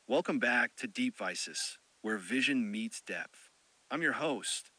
Welcome back to DeepVisus, where vision meets depth. I'm your host,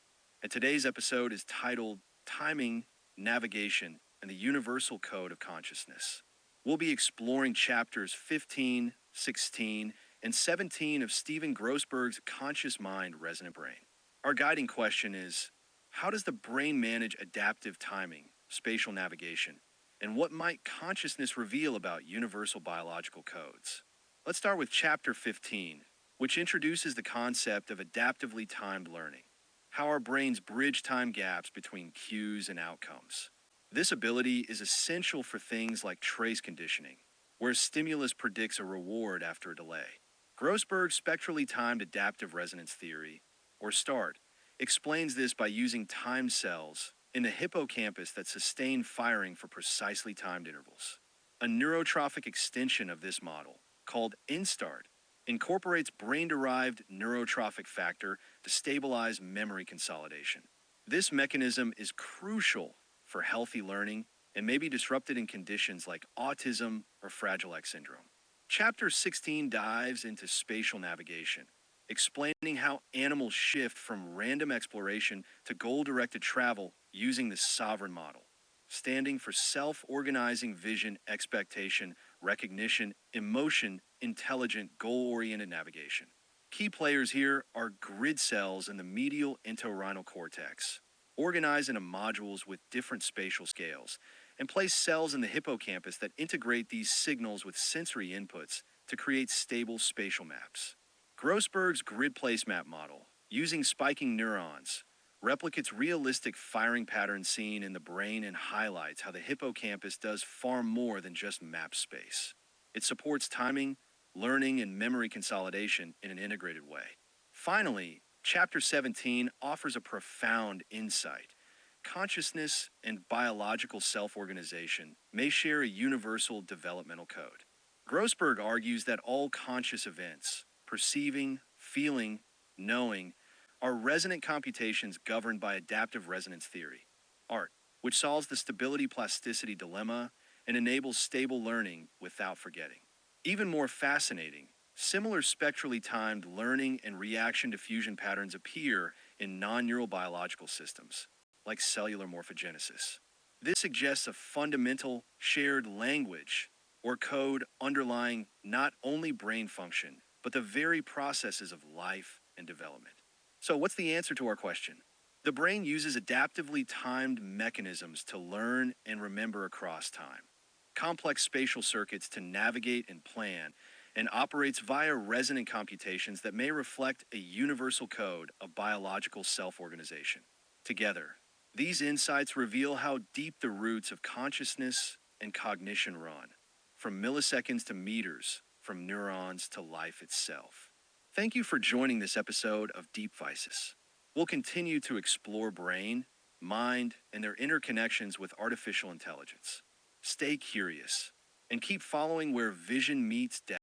and today's episode is titled Timing, Navigation, and the Universal Code of Consciousness. We'll be exploring chapters 15, 16, and 17 of Stephen Grossberg's Conscious Mind, Resonant Brain. Our guiding question is, how does the brain manage adaptive timing, spatial navigation, and what might consciousness reveal about universal biological codes? Let's start with Chapter 15, which introduces the concept of adaptively timed learning, how our brains bridge time gaps between cues and outcomes. This ability is essential for things like trace conditioning, where stimulus predicts a reward after a delay. Grossberg's spectrally timed adaptive resonance theory, or START, explains this by using time cells in the hippocampus that sustain firing for precisely timed intervals. A neurotrophic extension of this model, called InSTART, incorporates brain-derived neurotrophic factor to stabilize memory consolidation. This mechanism is crucial for healthy learning and may be disrupted in conditions like autism or Fragile X syndrome. Chapter 16 dives into spatial navigation, explaining how animals shift from random exploration to goal-directed travel using the sovereign model, standing for self-organizing vision, expectation, recognition, emotion, intelligent, goal-oriented navigation. Key players here are grid cells in the medial entorhinal cortex, organized into modules with different spatial scales, and place cells in the hippocampus that integrate these signals with sensory inputs to create stable spatial maps. Grossberg's grid placemap model, using spiking neurons, replicates realistic firing patterns seen in the brain and highlights how the hippocampus does far more than just map space. It supports timing, learning, and memory consolidation in an integrated way. Finally, Chapter 17 offers a profound insight. Consciousness and biological self-organization may share a universal developmental code. Grossberg argues that all conscious events, perceiving, feeling, knowing, are resonant computations governed by adaptive resonance theory, ART, which solves the stability-plasticity dilemma and enables stable learning without forgetting. Even more fascinating, similar spectrally timed learning and reaction diffusion patterns appear in non-neural biological systems, like cellular morphogenesis. This suggests a fundamental shared language or code underlying not only brain function, but the very processes of life and development. So what's the answer to our question? The brain uses adaptively timed mechanisms to learn and remember across time, complex spatial circuits to navigate and plan, and operates via resonant computations that may reflect a universal code of biological self-organization. Together, these insights reveal how deep the roots of consciousness and cognition run, from milliseconds to meters, from neurons to life itself. Thank you for joining this episode of DeepVisus. We'll continue to explore brain, mind, and their interconnections with artificial intelligence. Stay curious and keep following where vision meets depth.